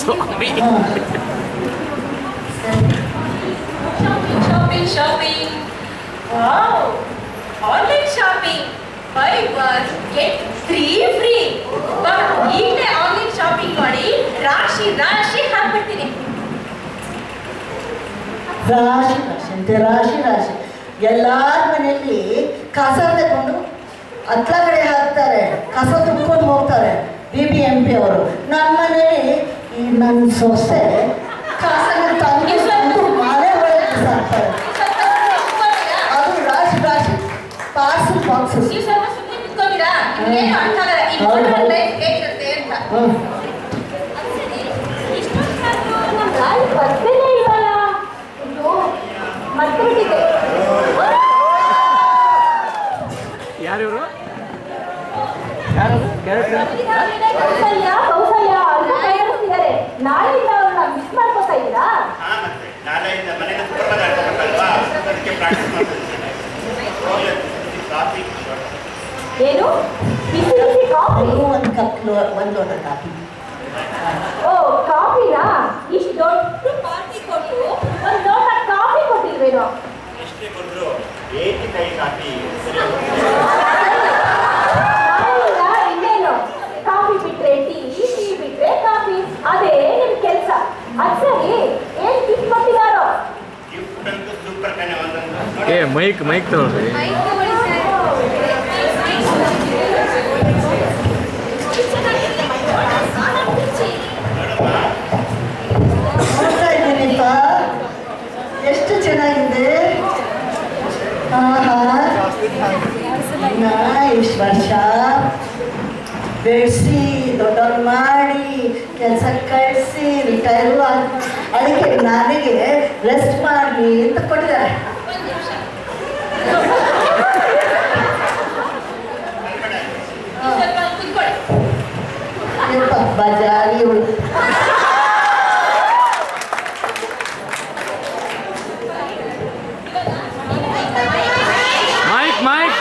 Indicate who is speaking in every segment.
Speaker 1: ಸ್ವಾಮಿ.
Speaker 2: Shopping wow, online shopping buy one get 3 free. ಈಗಲೇ online shopping ಮಾಡಿ ರಾಶಿ ರಾಶಿ ಹಾಕ್ಬಿಡ್ತೀನಿ.
Speaker 3: ರಾಶಿ ರಾಶಿ ಅಂತೆ, ರಾಶಿ ರಾಶಿ. ಎಲ್ಲಾರ ಮನೆಯಲ್ಲಿ ಕಸ ತಗೊಂಡು ಹತ್ಲ ಕಡೆ ಹಾಕ್ತಾರೆ, ಕಸ ತುಂಬ್ಕೊಂಡು ಹೋಗ್ತಾರೆ BBMP ಅವರು. ನಮ್ಮ ಮನೆಯಲ್ಲಿ ಈ ನನ್ನ ಸೊಸೆ ಕಸನ ತಂಗಿ ಮನೆ ಒಳಗೆ ಬಿಸಾಕ್ತಾರೆ. ಅದು ರಾಶಿ ರಾಶಿ ಪಾರ್ಸಲ್ ಬಾಕ್ಸಸ್.
Speaker 2: ನೀವು ಸ್ವಲ್ಪ ಸುಮ್ಮನೆ ಕುತ್ಕೊಂಡಿರಾ? ನಿಮ್ಗೇನು ಅರ್ಥ ಆಗಲ್ಲ ಈ ಮಾಡರ್ನ್ ಲೈಫ್ ಹೇಗಿರುತ್ತೆ ಅಂತ. ಬರ್ತೇನೆ ಇಲ್ವಲ್ಲ, ಮರ್ತ್ಬಿಟ್ಟಿದೆ.
Speaker 1: ಯಾರಿವರು? ಯಾರದು ಕ್ಯಾರೆಕ್ಟರ್?
Speaker 2: ಕೌಸಲ್ಯ ಕೌಸಲ್ಯ ಅಂತ ಕೈಯಾಡಿಸ್ತಿದ್ದಾರೆ. ನಾಳೆಯಿಂದ ಅವ್ರನ್ನ ಮಿಸ್ ಮಾಡ್ಕೊತಾ ಇದ್ದೀರಾ?
Speaker 4: ನಾಳೆಯಿಂದ ಮನೆಗೆ ಸುಪ್ರಭಾತ ಹೇಳ್ಬೇಕಲ್ವಾ, ಅದಕ್ಕೆ ಪ್ರಾಕ್ಟೀಸ್ ಮಾಡ್ತಿದ್ದೀನಿ.
Speaker 2: ಏನು ಬಿಸಿ ಬಿಸಿ ಕಾಫಿ?
Speaker 3: ಒಂದು ಕಪ್ ಒಂದು ಲೋಟ ಕಾಫಿ.
Speaker 2: ಓ ಕಾಫಿನಾ? ಇಷ್ಟು ದೊಡ್ಡ ಪಾರ್ಟಿ ಕೊಟ್ಟು ಒಂದು ಲೋಟ ಕಾಫಿ ಕೊಟ್ಟಿಲ್ವೇನೋ?
Speaker 4: ಎಷ್ಟೇ ಕೊಟ್ಟರು ಏಕೆ ಕೈ ಕಾಫಿ
Speaker 2: ನಾಳೆಯಿಂದ ಇನ್ನೇನು ಕಾಫಿ ಬಿಟ್ರೆ ಟೀ, ಟೀ ಬಿಟ್ರೆ ಕಾಫಿ, ಅದೇ ನಿಮ್ ಕೆಲಸ. ಅದ್ ಸರಿ, ಏನ್ ಗಿಫ್ಟ್ ಕೊಟ್ಟಿದಾರೋ?
Speaker 4: ಗಿಫ್ಟ್ ಅಂತೂ ಸೂಪರ್ ಕಣೆ ಒಂದೊಂದು.
Speaker 1: ಏ ಮೈಕ್ ತಗೊಳ್ರಿ.
Speaker 3: ನೋಡ್ತಾ ಇದ್ದೀನಿಪ್ಪ, ಎಷ್ಟು ಚೆನ್ನಾಗಿದೆ. ಆಹಾ, ಇಷ್ಟು ವರ್ಷ ಬೆಳೆಸಿ ದೊಡ್ಡವ್ರು ಮಾಡಿ ಕೆಲಸ ಕಳಿಸಿ ರಿಟೈರು ಆಗಿ ಅದಕ್ಕೆ ನನಗೆ ರೆಸ್ಟ್ ಮಾಡಲಿ ಅಂತ ಕೊಟ್ಟಿದ್ದಾರೆ. ಬಜಾರಿ
Speaker 1: ಮೈಕ್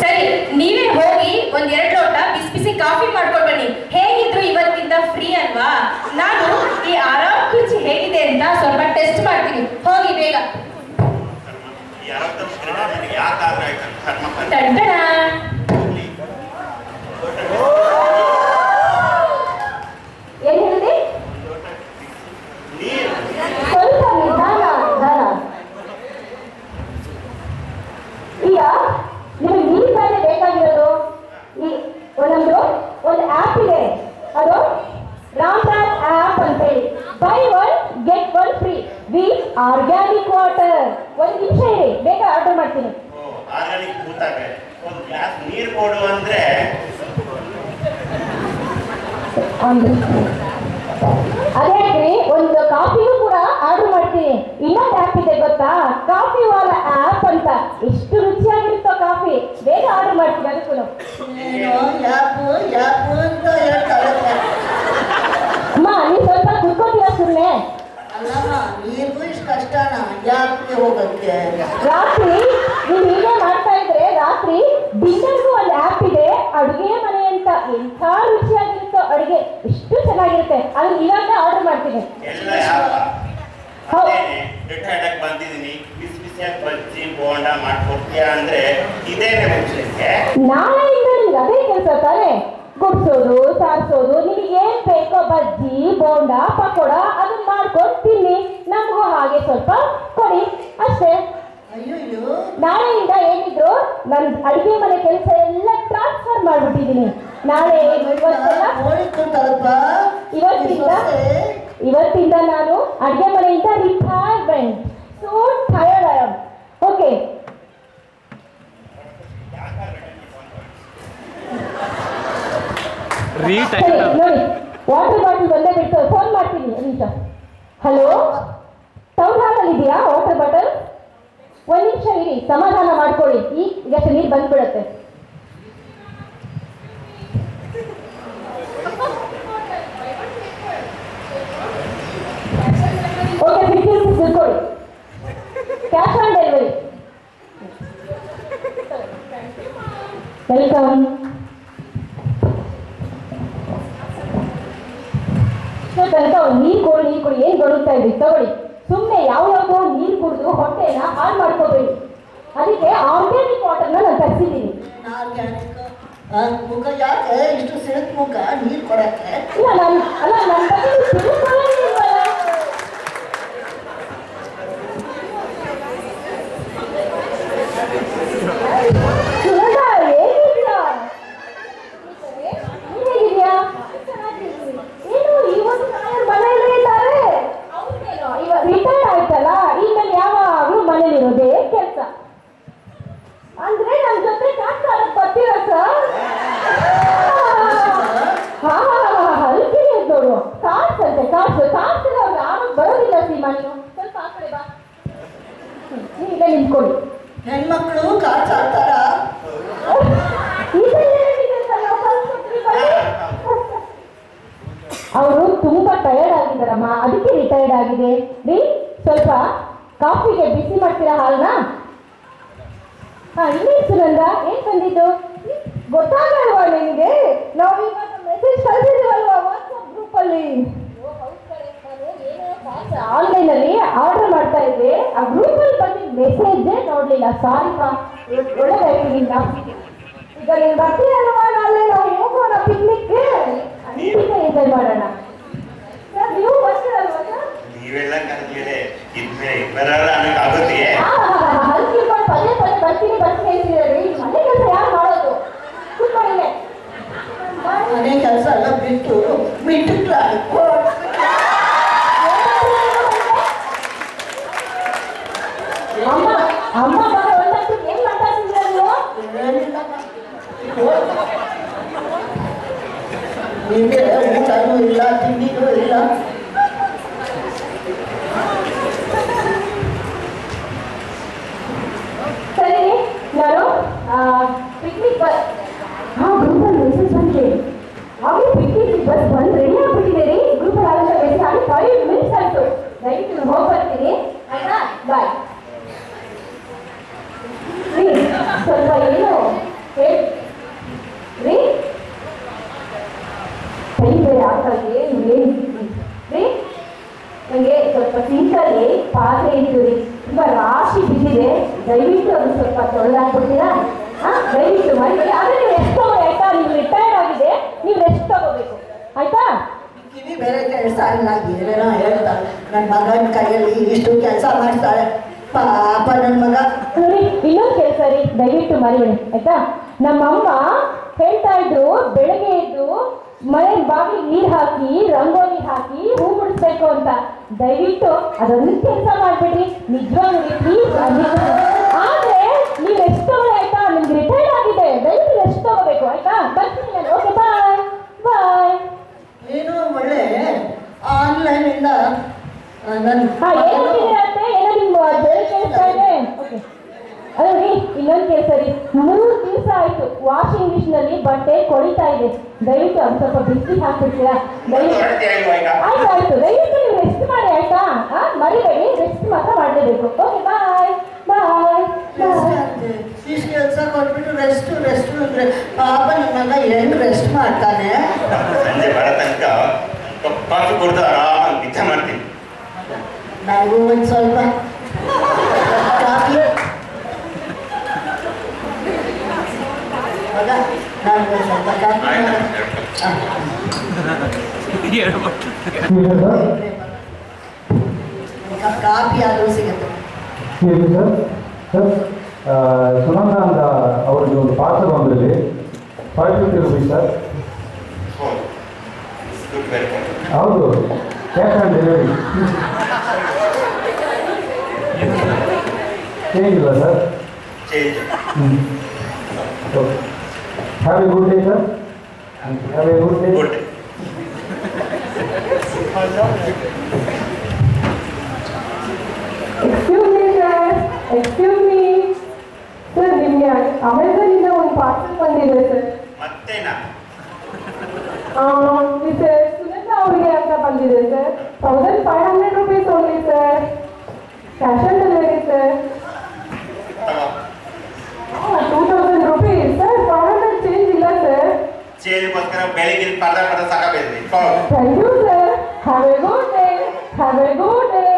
Speaker 2: ಸರಿ, ನೀವೇ ಹೋಗಿ ಒಂದ್ 2 ಲೋಟ ಬಿಸಿ ಬಿಸಿ ಕಾಫಿ ಮಾಡ್ಕೊಂಡು ಬನ್ನಿ. ಹೇಗಿದ್ರು ಇವತ್ತಿಂದ ಫ್ರೀ ಅಲ್ವಾ? ನಾನು ಈ ಆರಾಮ್ ಕುರ್ಚಿ ಹೇಗಿದೆ ಅಂತ ಸ್ವಲ್ಪ ಟೆಸ್ಟ್ ಮಾಡ್ತೀನಿ. ಹೋಗಿ ಬೇಗ. ಟಂಟಣ. ಏನ್ ಹೇಳಿದೆ? ಸ್ವಲ್ಪ ನಿಧಾನ ನಿಧಾನ. ಈಗ ನಿಮಗೆ ನೀರು ತಾನೇ ಬೇಕಾಗಿರೋದು. ಈ ಒಂದು ಆ್ಯಪ್ ಇದೆ, ಅದು ರಾಮ್ರಾಜ್ ಆ್ಯಪ್ ಅಂತೇಳಿ. By 1 get 1 free with organic water. 1 ನಿಮಿಷ ಇರಿ, ಬೇಗ ಆರ್ಡರ್ ಮಾಡ್ತೀನಿ.
Speaker 4: ಆರ್ಗಾನಿಕ್ ಕೂತಾಗೆ ಒಂದು ಗ್ಲಾಸ್ ನೀರು ಕೊಡು ಅಂದ್ರೆ
Speaker 2: ಅದೇ ಒಂದು ಕಾಫಿನೂ ಕೂಡ ಆರ್ಡರ್ ಮಾಡ್ತೀನಿ. ಇನ್ನೊಂದು ಆ್ಯಪ್ ಇದೆ ಗೊತ್ತಾ, ಕಾಫಿ ವಾಲ ಆ್ಯಪ್ ಅಂತ. ಎಷ್ಟು ರುಚಿಯಾಗಿರುತ್ತೋ ಕಾಫಿ. ಬೇಗ ಆರ್ಡರ್ ಮಾಡ್ತೀನಿ ಅದಕ್ಕೂ.
Speaker 3: ಯಾಪು ಯಾಪು ಅಂತ ಹೇಳ್ತಾರೆ.
Speaker 2: ಅಮ್ಮ ನೀವು ಸ್ವಲ್ಪ ಕುತ್ಕೊತೀರಾ ಸುಮ್ಮನೆ?
Speaker 3: ಅಲ್ಲಮ್ಮ, ನೀರಿಗೂ ಇಷ್ಟು ಕಷ್ಟನಾ ಯಾಕೆ ಹೋಗಕ್ಕೆ?
Speaker 2: ರಾತ್ರಿ ನೀವು ಹೀಗೆ ಮಾಡ್ತಾ ಇದ್ರೆ ರಾತ್ರಿ ಡಿನ್ನರ್ಗೂ ಒಂದು ಆ್ಯಪ್ ಇದೆ, ಅಡುಗೆ ಮನೆ ಅಂತ. ಎಂಥ ರುಚಿಯಾಗಿರುತ್ತೋ ಅಡುಗೆ, ಎಷ್ಟು ಚೆನ್ನಾಗಿರುತ್ತೆ. ಅದನ್ನ ಇವಾಗ ಆರ್ಡರ್ ಮಾಡ್ತೀನಿ.
Speaker 4: ಎಲ್ಲ ಅದೇನೆ ರಿಟೈರ್ಡ್ ಆಗಿ ಬಂದಿದ್ದೀನಿ, ಬಿಸಿ ಬಿಸಿಯಾಗಿ ಬಜ್ಜಿ ಬೋಂಡ ಮಾಡ್ಕೊಡ್ತೀಯಾ ಅಂದ್ರೆ ಇದೇನೆ ಮುಂಚೆಗೆ.
Speaker 2: ನಾಳೆಯಿಂದ ನಿಮ್ಗೆ ಅದೇ ಕೆಲಸ ತಾನೆ, ಗುಡ್ಸೋದು ಸಾರಿಸೋದು. ನಿಮಗೆ ಏನ್ ಬೇಕೋ ಬಜ್ಜಿ ಬೋಂಡ ಪಕೋಡ ಅದನ್ನ ಮಾಡ್ಕೊಂಡು ತಿನ್ನಿ, ನಮಗೂ ಹಾಗೆ ಸ್ವಲ್ಪ ಕೊಡಿ ಅಷ್ಟೇ.
Speaker 3: ಅಯ್ಯೋ,
Speaker 2: ನಾಳೆಯಿಂದ ಏನಿದ್ರು ನನ್ನ ಅಡಿಗೆ ಮನೆ ಕೆಲಸ ಎಲ್ಲ ಟ್ರಾನ್ಸ್ಫರ್ ಮಾಡ್ಬಿಟ್ಟಿದ್ದೀನಿ. ನಾಳೆ ಇವತ್ತಿಂದ ನಾನು ಅಡಿಗೆ ಮನೆಯಿಂದ retirement. So tired I am. Okay, ನೋಡಿ ವಾಟರ್ ಬಾಟಲ್ ಬಂದೇ ಬಿಟ್ಟು ಫೋನ್ ಮಾಡ್ತೀನಿ. ನಿಮಿಷ. ಹಲೋ, ಟೌನ್ ಹಾಲಲ್ಲಿ ಇದೆಯಾ ವಾಟರ್ ಬಾಟಲ್? 1 ನಿಮಿಷ ಇರಿ, ಸಮಾಧಾನ ಮಾಡ್ಕೊಳ್ಳಿ. ಈಗಷ್ಟು ನೀರು ಬಂದ್ಬಿಡುತ್ತೆ. ಓಕೆ, 50 rupees ತಿಳ್ಕೊಳ್ಳಿ. Cash on delivery. ವೆಲ್ಕಮ್. ತನಕ ಒಂದು ನೀರು ಕೊಡಿ ಏನು ಬರುತ್ತಾ ಇದ್ರಿ ತಗೊಳ್ಳಿ. ಸುಮ್ಮನೆ ಯಾವ್ಯಾವುದೋ ನೀರು ಕುಡಿದು ಹೊಟ್ಟೆನ ಹಾಳು ಮಾಡ್ಕೋಬೇಡಿ. ಅದಕ್ಕೆ ಆರ್ಗ್ಯಾನಿಕ್ ವಾಟರ್ನ ನಾನು ತರಿಸಿದ್ದೀನಿ.
Speaker 3: ಮುಖ ಯಾಕೆ ಇಷ್ಟು ಸಿಳಕ್ ಮುಖ ನೀರು ಕೊಡಕ್ಕೆ?
Speaker 2: ಇಲ್ಲ ನನ್ನ ಬಗ್ಗೆ ತಿಳ್ಕೊಳ್ಳೋದೇ ಇಲ್ವಲ್ಲ. ಸುನಂದ, ಹೇಗಿದ್ಯಾ? ನೀನ್ ಹೇಗಿದ್ಯಾ? ಏನು ಇವತ್ತು ಮನೆಯಲ್ಲೇ ಇದ್ದಾರೆ? ಇವಾಗ ರಿಟೈರ್ಡ್ ಆಯ್ತಲ್ಲ, ಇನ್ಮೇಲೆ ಯಾವಾಗಲೂ ಮನೇಲಿರೋದೇ ಕೆಲಸ. ಅಂದ್ರೆ ನನ್ನ ಜೊತೆ ಕಾಸು ಬರ್ತೀರಾ ಸರ್? ಹಲ್ಕಿರಿ ನೋಡು, ಕಾಸು ಅಂತೆ, ಕಾಸು ಅವ್ರು ಯಾರು ಬರೋದಿಲ್ಲ. ಸೀಮಾ, ನೀನು ಸ್ವಲ್ಪ ಆ ಕಡೆ ಬಾ. ಈಗ ನಿಂತ್ಕೊಳ್ಳಿ.
Speaker 3: ಹೆಣ್ಮಕ್ಳು ಕಾಸು ಆಡ್ತಾರ?
Speaker 2: ಅವರು ತುಂಬಾ ಟಯರ್ಡ್ ಆಗಿದ್ದಾರಮ್ಮ, ಅದಕ್ಕೆ ರಿಟೈರ್ಡ್ ಆಗಿದೆ. ರೀ, ಸ್ವಲ್ಪ ಕಾಫಿಗೆ ಬಿಸಿ ಮಾಡ್ತೀರಾ ಹಾಲ್ನ? ಇನ್ನೇನು ಸುನಂದ, ಏನ್ ಬಂದಿದ್ದು? ಗೊತ್ತಾಗಲ್ವಾ ನಿಮಗೆ? ನಾವು ಇವಾಗ ಮೆಸೇಜ್ ಕಳಿಸಿದೀವಲ್ವಾ ವಾಟ್ಸ್ಆಪ್ ಗ್ರೂಪ್ ಅಲ್ಲಿ. ಆನ್ಲೈನ್ ಅಲ್ಲಿ ಆರ್ಡರ್ ಮಾಡ್ತಾ ಇದ್ದೆ, ಆ ಗ್ರೂಪ್ ಅಲ್ಲಿ ಬಂದಿದ್ದ ಮೆಸೇಜೇ ನೋಡ್ಲಿಲ್ಲ. ಸಾರಿಪಾ, ಒಳ್ಳೆದಾಯ್ತು ನಿಂದ. ಈಗ ನೀನು ಬರ್ತೀರಲ್ವಾ, ನಾಳೆ ನಾವು ಹೋಗೋಣ ಪಿಕ್ನಿಕ್ಗೆ, ಎಂಜಾಯ್ ಮಾಡೋಣ. ಸರ್, ನೀವು ಬರ್ತೀರಲ್ವಾ ಸರ್?
Speaker 4: ನೀವೆಲ್ಲ ಕರೆದ್ಮೇಲೆ ಇದ್ಮೇಲೆ ಬರಲ್ಲ ಅನ್ನೋಕ್ಕಾಗುತ್ತೆ?
Speaker 2: ಹಲ್ಕಿರ್ಕೊಂಡು ಪದೇ ಪದೇ ಬರ್ತೀನಿ ಹೇಳ್ತಿದ್ದೀರಿ. ಮನೆ ಕೆಲಸ ಯಾರು ಮಾಡೋದು? ಕೂತ್ಕೊಳ್ಳಿ.
Speaker 3: ಮನೆ ಕೆಲಸ ಎಲ್ಲ ಬಿಟ್ಟು
Speaker 2: ಅಮ್ಮ ಬರೋ ಒಂದಷ್ಟು ಏನ್ ಮಾತಾಡ್ತಿದ್ರ ನೀವು?
Speaker 3: ನಿಮಗೆ ಊಟನೂ ಇಲ್ಲ, ತಿಂಡಿನೂ ಇಲ್ಲ.
Speaker 2: ಸರಿ, ನಾನು ಪಿಕ್ನಿಕ್ ಗ್ರೂಪಲ್ಲಿ ಮೆಸೇಜ್ ಬಂದ್ರಿ. ಹಾಗೆ ಪಿಕ್ನಿಕ್ ಬಸ್ ಬಂದು ರೆಡಿ ಆಗ್ಬಿಟ್ಟಿದ್ದೀರಿ. ಗ್ರೂಪಲ್ಲಿ ಆದಂತ ಮೆಸೇಜ್ ಆಗಿ 5 ಮಿನಿಟ್ಸ್ ಆಯ್ತು. ದಯವಿಟ್ಟು ಹೋಗಿ ಬರ್ತೀನಿ ಆಯ್ತಾ? ಬಾಯ್. ರೀ, ಸ್ವಲ್ಪ ಏನು ಹೇಳಿ ರೀ, ಕೈ ಬೇರೆ ಆಗ್ತಾಗೆ ಏನು ರೀ, ನನಗೆ ಸ್ವಲ್ಪ ಸಿಂಕಲ್ಲಿ ಪಾತ್ರೆ ಇತ್ತು ರೀ, ತುಂಬ ರಾಶಿ ಬಿದ್ದಿದೆ. ದಯವಿಟ್ಟು ಅದು ಸ್ವಲ್ಪ ತೊಳೆದಾಕ್ಬಿಡ್ತೀರಾ? ದಯವಿಟ್ಟು ಮಾಡಿ. ಆದರೆ ನೀವು ರೆಸ್ಟ್ ತಗೊಳ್ಳಿ ಆಯ್ತಾ? ನೀವು ರಿಟೈರ್ಡ್ ಆಗಿದೆ, ನೀವು ರೆಸ್ಟ್ ತಗೋಬೇಕು ಆಯ್ತಾ?
Speaker 3: ಕಿವಿ ಬೇರೆ ಕೆಲಸ ಇಲ್ಲ, ಏನೇನೋ ಹೇಳ್ತಾರೆ. ನನ್ನ ಮಗನ ಕೈಯಲ್ಲಿ ಇಷ್ಟು ಕೆಲಸ ಮಾಡ್ತಾಳೆ ಪಾಪ ನನ್ನ ಮಗ.
Speaker 2: ನೋಡಿ, ಇನ್ನೊಂದು ಕೆಲಸ ರೀ, ದಯವಿಟ್ಟು ಮರಿಬೇಡಿ ಆಯ್ತಾ? ನಮ್ಮಮ್ಮ ಹೇಳ್ತಾ ಇದ್ರು, ಬೆಳಗ್ಗೆ ಎದ್ದು ಮನೆ ಬಾಗಿಲಿಗೆ ನೀರು ಹಾಕಿ, ರಂಗೋಲಿ ಹಾಕಿ, ಹೂ ಮುಡಿಸ್ಬೇಕು ಅಂತ. ದಯವಿಟ್ಟು ಅದೊಂದು ಕೆಲಸ ಮಾಡ್ಬಿಡ್ರಿ, ನಿಜವಾಗ್ಲೂ ಪ್ಲೀಸ್. ಆದ್ರೆ ನೀವು ರೆಸ್ಟ್ ತಗೊಳ್ಳಿ ಆಯ್ತಾ? ನಿಮ್ಗೆ ರಿಟೈರ್ಡ್ ಆಗಿದೆ, ದಯವಿಟ್ಟು ರೆಸ್ಟ್ ತಗೋಬೇಕು ಆಯ್ತಾ? ಬರ್ತೀನಿ ನಾನು. ಓಕೆ, ಬಾಯ್ ಬಾಯ್.
Speaker 3: ಏನು ಒಳ್ಳೆ ಆನ್ಲೈನಿಂದ
Speaker 2: ಏನಂತೆ, ಏನೋ ನಿಮ್ಮ ಬೇರೆ ಕೇಳಿಸ್ತಾ ಇದೆ. ಓಕೆ, ಅಲ್ಲ ರೀ, ಇನ್ನೊಂದು ಕೆಲಸ ರೀ, 3 ದಿವಸ ಆಯ್ತು ವಾಷಿಂಗ್ ಮಿಷಿನಲ್ಲಿ ಬಟ್ಟೆ ಕೊಳಿತಾ ಇದೆ. ದಯವಿಟ್ಟು ಅದು ಸ್ವಲ್ಪ ಬಿಸಿ ಹಾಕ್ಬಿಡ್ತೀರಾ? ಆಯ್ತು, ದಯವಿಟ್ಟು ನೀವು ರೆಸ್ಟ್ ಮಾಡಿ ಆಯ್ತಾ? ಮರಿಬೇಡಿ, ರೆಸ್ಟ್ ಮಾತ್ರ ಮಾಡಲೇಬೇಕು. ಓಕೆ, ಬಾಯ್ ಬಾಯ್.
Speaker 3: ಇಷ್ಟು ಕೆಲಸ ಕೊಟ್ಬಿಟ್ಟು ರೆಸ್ಟ್ ಅಂದ್ರೆ ಪಾಪ ನನ್ನ ಮಗ ಹೆಂಗ್ ರೆಸ್ಟ್ ಮಾಡ್ತಾನೆ?
Speaker 4: ಸಂಜೆ ಬರೋ ತನಕ ಕಾಫಿ ಕುಡಿದು ಆರಾಮಾಗಿ ನಿದ್ದೆ ಮಾಡ್ತೀನಿ.
Speaker 3: ನನಗೂ ಒಂದು ಸ್ವಲ್ಪ ಕಾಫಿ ಮಗ, ನನಗೂ ಸ್ವಲ್ಪ ಕಾಫಿ ಆದರೂ ಸಿಗುತ್ತೆ.
Speaker 5: ಹೇಳಿ ಸರ್. ಸರ್, ಸುನಂದ ಅಂತ ಅವ್ರಿಗೆ ಒಂದು ಪಾರ್ಸಲ್ ಬಂದಿರಲಿ, 550 rupees ಸರ್. ಹೌದು, ಕ್ಯಾಶ್ ಆನ್ ಡೆಲಿವರಿ. ಚೇಂಜ್ ಇಲ್ಲ sir? Okay, have A good day sir. Have A good day.
Speaker 2: Excuse me sir, ನಿಮಗೆ ಅಮೆಝಾನಿಂದ ಒಂದು ಪಾರ್ಸಲ್ ಬಂದಿದೆ ಸರ್.
Speaker 4: ಮತ್ತೇನಾ?
Speaker 2: ಸರ್, ಸುನಂದ ಅವರಿಗೆ ಅಂತ ಬಂದಿದೆ sir. 1500 rupees only sir. Cash on delivery sir. 2000 rupees sir. 500 change ಇಲ್ಲ sir.
Speaker 4: ಚೇಂಜ್ಗೋಸ್ಕರ ಬೆಳಿಗ್ಗೆ ಪದ ಸಾಕಾಗಬೇಕು.
Speaker 2: Thank you sir. Have a good day. Have a good day.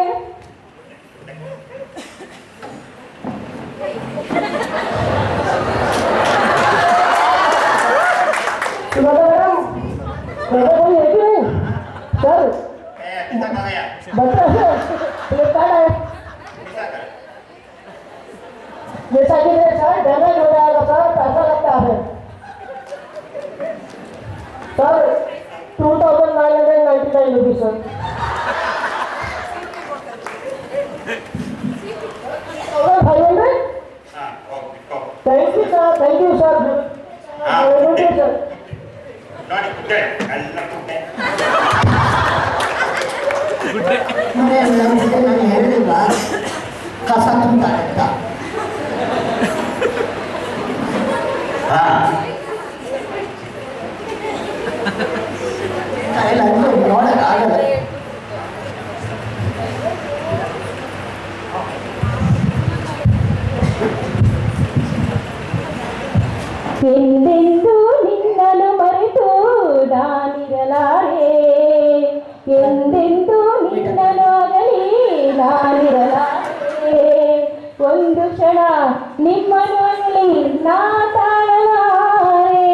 Speaker 2: Sir बता सर फ्लिपकार्ट है जैसा कि मेरे सर डैमेज हो जाएगा सर पैसा लगता है sir 2999 rupees sir 500 thank you sir sir
Speaker 4: ನೋಡಿ ಕುಡ್ಡೆ ಎಲ್ಲ ಕುಡ್ಡೆ
Speaker 3: ನಾನು ಹೇಳಿಲ್ವ ಕಸ ತುಂಬ್ತಾರೆ ಅಂತ ಕೈಲಂದು ನೋಡಕ್ಕಾಗಲ್ಲ
Speaker 2: ಎಂದೆಂದು ನಿನ್ನನ್ನು ಮರೆತು ನಾನಿರಲಾರೆ ಎಂದೆಂದು ನಿನ್ನನ್ನು ಆಗಲಿ ನಾನಿರಲಾರೆ ಒಂದು ಕ್ಷಣ ನಿಮ್ಮನ್ನು ಆಗಲಿ ನಾ ತಾಳಲಾರೆ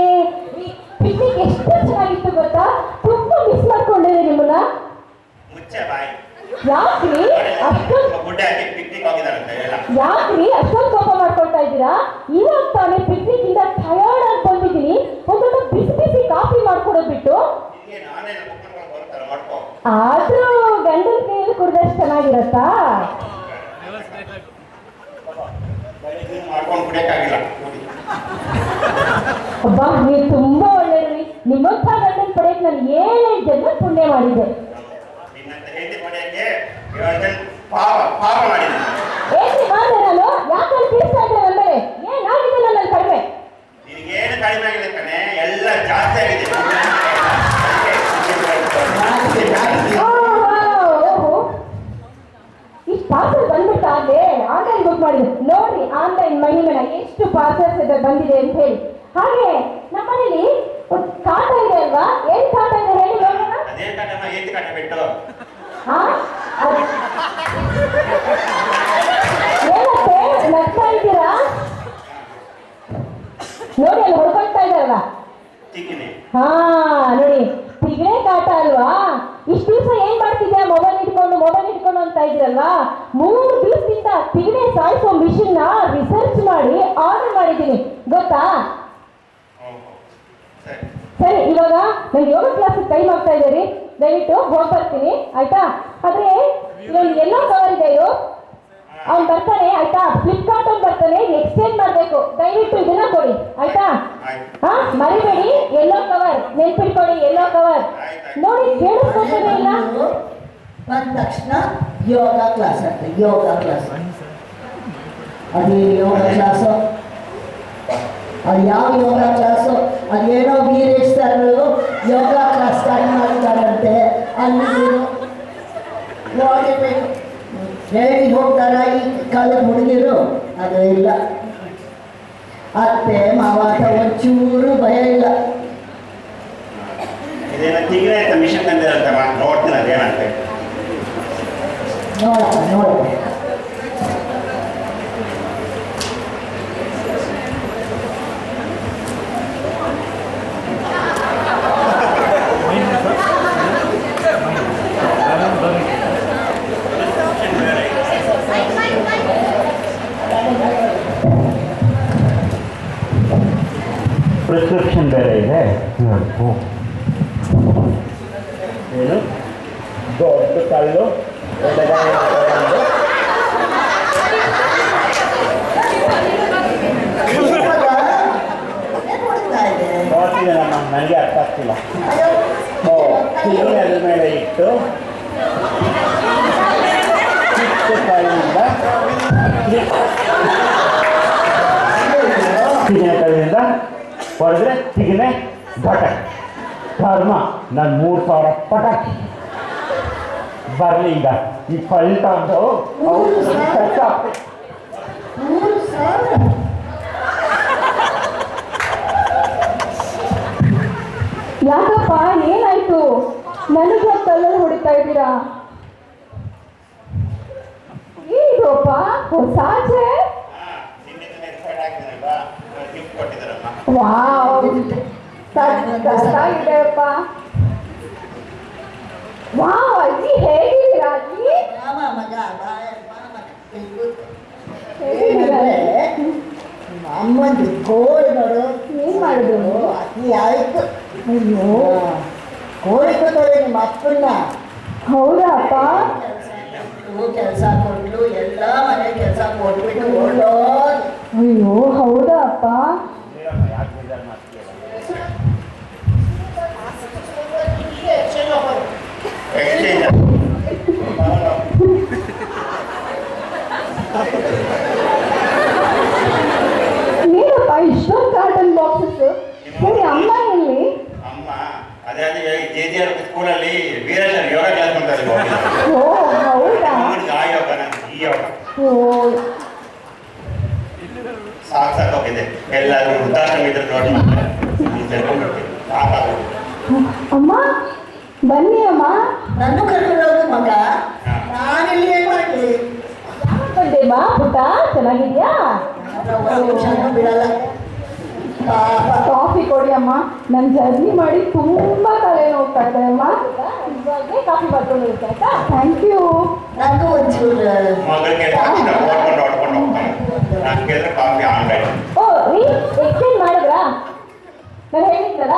Speaker 2: ಪಿಕ್ನಿಕ್ ಎಷ್ಟು ಚೆನ್ನಾಗಿತ್ತು ಗೊತ್ತಾ ತುಂಬಾ ಮಿಸ್ ಮಾಡ್ಕೊಂಡಿದೆ ನಿಮ್ಮನ್ನ
Speaker 4: ಮುಚ್ಚೆ ಬಾಯಿ
Speaker 2: ಯಾಕ್ರಿ ಅಷ್ಟೊಂದು
Speaker 4: ಗುಡ್ಡೆ ಹಾಕಿ ಪಿಕ್ನಿಕ್ ಹೋಗಿದಾರಂತೆ ಎಲ್ಲ
Speaker 2: ಯಾಕ್ರಿ ಅಷ್ಟೊಂದು ಕೋಪ ಮಾಡ್ಕೊಳ್ತಾ ಇದ್ದೀರಾ ಇವಾಗ ತಾನೇ ಪಿಕ್ನಿಕ್ ಇಂದ ಟಯರ್ಡ್ ಆಗಿ ಬಂದಿದ್ದೀನಿ ಒಂದು ಬಿಸಿ ಬಿಸಿ ಕಾಫಿ ಮಾಡ್ಕೊಡೋದು ಬಿಟ್ಟು
Speaker 4: ನಿಮಗೆ ನಾನೇ ಕುಕ್ಕರ್ಗಳು ಬರ್ತಾರೆ ಮಾಡ್ಕೋ
Speaker 2: ಆದ್ರೂ ಗಂಡನ ಕೈಯಲ್ಲಿ ಕುಡ್ದಷ್ಟು ಚೆನ್ನಾಗಿರತ್ತಾ
Speaker 4: ಬೆಳಿಗ್ಗೆ ಮಾಡ್ಕೊಂಡು ಕುಡಿಯಕ್ಕಾಗಿಲ್ಲ
Speaker 2: ಅಬ್ಬಾ ನೀವು ತುಂಬಾ ಒಳ್ಳೆಯವ್ರಿ ನಿಮ್ಮಂಥ ಗಂಡನ ಪಡೆಯಕ್ಕೆ ನಾನು 7 ಜನ್ಮ ಪುಣ್ಯ ಮಾಡಿದ್ದೆ
Speaker 4: ನಿನ್ನಂತ ಹೆಂಡತಿ ಪಡೆಯಕ್ಕೆ 7 ಜನ ಪಾಪ ಮಾಡಿದೆ
Speaker 2: ಏನ್ರಿ ಮಾಡಿದೆ ನಾನು ಯಾಕಂತ ತೀರ್ಸ್ತಾ ಇದ್ದೆ ನನ್ನ ಮೇಲೆ ಏನಾಗಿದೆ ನನ್ನ ಕಡಿಮೆ
Speaker 4: ನಿನಗೇನು ಕಡಿಮೆ ಆಗಿದೆ ಕಣೆ ಎಲ್ಲ ಜಾಸ್ತಿ ಆಗಿದೆ
Speaker 2: ಇಷ್ಟು ಪಾರ್ಸಲ್ ಬಂದ್ಬಿಟ್ಟು ಆಗ್ಲೇ ಆನ್ಲೈನ್ ಬುಕ್ ಮಾಡಿದೆ ನೋಡ್ರಿ ಆನ್ಲೈನ್ ಮಹಿಮೆನ ಎಷ್ಟು ಪಾರ್ಸಲ್ಸ್ ಇದೆ ಬಂದಿದೆ ಅಂತ ಹೇಳಿ ಹಾಗೆ ನಮ್ಮನೇಲಿ ಒಂದು ಕಾಟ ಇದೆ ಅಲ್ವಾ ಏನ್ ಕಾಟ ಇದೆ ಹೇಳಿ ನೋಡೋಣ
Speaker 4: ಅದೇ ಕಟ್ಟಮ್ಮ ಏತಿ ಕಟ್ಟ ಬಿಟ್ಟು
Speaker 2: ಹಾ ಏನಂತೆ ನಗ್ತಾ ಇದ್ದೀರಾ ನೋಡಿ ಅಲ್ಲಿ ಹೊಡ್ಕೊಳ್ತಾ ಇದ್ದಾರಲ್ಲ
Speaker 4: ತಿಕ್ಕಿನಿ
Speaker 2: ಹಾ ನೋಡಿ ತಿಗಣೆ ಕಾಟ ಅಲ್ವಾ ಇಷ್ಟು ದಿವಸ ಏನ್ ಮಾಡ್ತಿದ್ದೆ ಮೊಬೈಲ್ ಇಟ್ಕೊಂಡು ಅಂತ ಇದ್ರಲ್ವಾ 3 ದಿವಸದಿಂದ ತಿಗಣೆ ಸಾಯಿಸೋ ಮಿಷಿನ್ ನ ರಿಸರ್ಚ್ ಮಾಡಿ ಆರ್ಡರ್ ಮಾಡಿದ್ದೀನಿ ಗೊತ್ತಾ ಸರಿ ಇವಾಗ ನಾನು ಯೋಗ ಕ್ಲಾಸ್ ಟೈಮ್ ಆಗ್ತಾ ಇದೆ ರೀ ದಯವಿಟ್ಟು ಹೋಗಿ ಬರ್ತೀನಿ ಆಯ್ತಾ ಆದ್ರೆ ಇದೊಂದು ಎಲ್ಲೋ ಕವರ್ ಇದೆ ಇದು ಅವ್ನು ಬರ್ತಾನೆ ಆಯ್ತಾ ಫ್ಲಿಪ್ಕಾರ್ಟ್ ಅವ್ನು ಬರ್ತಾನೆ ಎಕ್ಸ್ಚೇಂಜ್ ಮಾಡ್ಬೇಕು ದಯವಿಟ್ಟು ಇದನ್ನ ಕೊಡಿ ಆಯ್ತಾ ಹಾ ಮರಿಬೇಡಿ ಎಲ್ಲೋ ಕವರ್ ನೆನ್ಪಿಟ್ಕೊಳ್ಳಿ ಎಲ್ಲೋ ಕವರ್ ನೋಡಿ ಕೇಳಿಸ್ಕೊತಾನೆ ಇಲ್ಲ
Speaker 3: ಬಂದ ತಕ್ಷಣ ಯೋಗ ಕ್ಲಾಸ್ ಅಂತ ಯೋಗ ಕ್ಲಾಸ್ ಅದೇ ಯೋಗ ಕ್ಲಾಸು ಅದು ಯಾವ ಯೋಗ ಕ್ಲಾಸು ಅದೇನೋ ವೀರೇಶ್ ಸರ್ ಯೋಗ ಕ್ಲಾಸ್ ಸ್ಟಾರ್ಟ್ ಮಾಡಿದ್ದಾರಂತೆ ಅಲ್ಲಿ ನೋಡಬೇಕು ಹೇಳಿ ಹೋಗ್ತಾರ ಈ ಕಾಲದ ಹುಡುಗಿರು ಅದು ಇಲ್ಲ ಅತ್ತೆ ಮಾವಾಟ ಒಂಚೂರು ಭಯ ಇಲ್ಲ
Speaker 4: ಇದೇನ ತಿಂಗಳೇ ಅಂತ ಮಿಷನ್ ತಂದಿರಂತಮ್ಮ ನೋಡ್ತೀನಿ ಅದೇನಂತ
Speaker 3: ನೋಡಪ್ಪ
Speaker 4: ಪ್ರಿಸ್ಕ್ರಿಪ್ಷನ್ ಬೇರೆ ಇದೆ ಏನು ದೊಡ್ಡ ಕಲ್ಲು ನೋಡ್ತಿದ್ದೇನಮ್ಮ ನನಗೆ ಅರ್ಥ ಆಗ್ತಿಲ್ಲ ತಿರುಗಿ ಅದ್ರ ಮೇಲೆ ಇಟ್ಟು ಚಿಕ್ಕ ಕಾಯಿಯಿಂದ ತಿಗಿನೆ ಕೈಯಿಂದ ಹೊಡೆದ್ರೆ ತಿಗಿನೆ ಘಟಕ್ ಧರ್ಮ ನಾನು 3000 ಪಟಾಕಿ ಬರಲಿ ಈಗ ಈ ಫಲಿತಾಂಶ
Speaker 2: ಯಾಕಪ್ಪ ಏನಾಯ್ತು ನನಗೆ ಕಲ್ಲಲ್ಲಿ ಹೊಡಿತಾ ಇದ್ದೀರಾ? ಏನಪ್ಪ ಹೊಸಾಚೆ?
Speaker 4: ಗಿಫ್ಟ್ ಕೊಟ್ಟಿದ್ದಾರಮ್ಮ.
Speaker 2: ವಾವ್ ಸಖತ್ತಾಗಿದೆಯಪ್ಪ. ವಾವ್ ಅಜ್ಜಿ ಹೇಗಿದ್ದೀರಾ ಅಜ್ಜಿ?
Speaker 3: ಮಾಮ ಮಗ ಬಾಯ ಮಾಮ
Speaker 2: ಹೇಗಿದ್ದೀರಾ?
Speaker 3: ಅಮ್ಮಂದು ಕೋಳಿ ನೋಡು
Speaker 2: ಏನ್ ಮಾಡಿದ್ರು?
Speaker 3: ಅತಿ ಆಯ್ತು.
Speaker 2: ಅಯ್ಯೋ
Speaker 3: ಕೋಳಿ ಕೊಟ್ಟರೆ ನಿಮ್ಮ ಅಪ್ಪನ್ನ
Speaker 2: ಹೌದಾ ಅಪ್ಪ?
Speaker 3: ಕೆಲಸ ಕೊಟ್ಲು, ಎಲ್ಲ ಮನೆ ಕೆಲಸ ಕೊಟ್ಬಿಟ್ಟು ಓಡೋದು.
Speaker 2: ಅಯ್ಯೋ ಹೌದಾ ಅಪ್ಪ?
Speaker 4: ಎಕ್ಸ್ಚೇಂಜ್
Speaker 2: ಏನಪ್ಪ ಇಷ್ಟೊಂದು ಕಾರ್ಟನ್ ಬಾಕ್ಸಸ್? ಸರಿ ಅಮ್ಮ ಎಲ್ಲಿ?
Speaker 4: ಅಮ್ಮ ಅದೇ JJR ಸ್ಕೂಲಲ್ಲಿ ವೀರೇಶನ್ ಯೋಗ ಕ್ಲಾಸ್ ಮಾಡ್ತಾರೆ.
Speaker 2: ಓ ಹೌದಾ?
Speaker 4: ಆ ಯೋಗ ಈ ಯೋಗ
Speaker 2: ಓ
Speaker 4: ಸಾಕಾಗೋಗಿದೆ. ಎಲ್ಲಾದ್ರೂ ವೃದ್ಧಾಶ್ರಮ ಇದ್ರೆ ನೋಡಿ ಸಾಕಾಗೋದು.
Speaker 2: ಅಮ್ಮ ಬನ್ನಿ ಅಮ್ಮ.
Speaker 3: ನನ್ನ ಕರ್ಕೊಂಡು ಹೋಗು ಮಗ. ನಾನಿಲ್ಲಿ ಏನ್ ಮಾಡ್ಲಿ?
Speaker 2: ಬಂದೇಮ್ಮ ಪುಟ್ಟ, ಚೆನ್ನಾಗಿದ್ಯಾ?
Speaker 3: ಒಂದು ನಿಮಿಷನೂ ಬಿಡಲ್ಲ. ಪಾಪ.
Speaker 2: ಕಾಫಿ ಕೊಡಿ ಅಮ್ಮ. ನನ್ನ ಜರ್ನಿ ಮಾಡಿ ತುಂಬಾ ತಲೆ ನೋಡ್ತಾ ಇದೆ ಅಮ್ಮ. ಇವಾಗಲೇ ಕಾಫಿ ಬರ್ಕೊಂಡಿರುತ್ತೆ ಆಯ್ತಾ? Thank you.
Speaker 3: ನಂಗೂ ಒಂಚೂರು
Speaker 4: ಮಗಳಿಗೆ ಓಡ್ಕೊಂಡು ಹೋಗ್ತಾನೆ. ನಾನು ಕೇಳಿದ್ರೆ ಕಾಫಿ ಆನ್ಲೈನ್.
Speaker 2: ಓ ರೀ ಎಕ್ಸ್ಚೇಂಜ್ ಮಾಡಿದ್ರಾ? ನಾನು ಹೇಳಿದ್ರಲ್ಲ.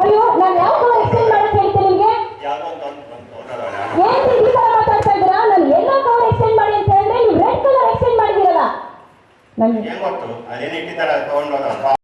Speaker 2: ಅಯ್ಯೋ ನಾನು ಯಾವ ಕಲರ್ ಎಕ್ಸ್ಚೇಂಜ್ ಮಾಡಕ್ಕೆ ಹೇಳ್ತೀನಿ ನಿಮಗೆ?
Speaker 4: ಯಾವುದೋ ಒಂದು ಬಂತು
Speaker 2: ಏನ್ ಈ ತರ ಮಾತಾಡ್ತಾ ಇದ್ದೀರಾ? ನಾನು ಎಲ್ಲೋ ಕಲರ್ ಎಕ್ಸ್ಚೇಂಜ್ ಮಾಡಿ ಅಂತ ಹೇಳಿದ್ರೆ ನೀವು ರೆಡ್ ಕಲರ್ ಎಕ್ಸ್ಚೇಂಜ್ ಮಾಡಿದ್ದೀರಲ್ಲ. ನನಗೆ
Speaker 4: ಏನ್ ಗೊತ್ತು ಅದೇನು ಇಟ್ಟಿದ್ದಾರ ತಗೊಂಡೋದ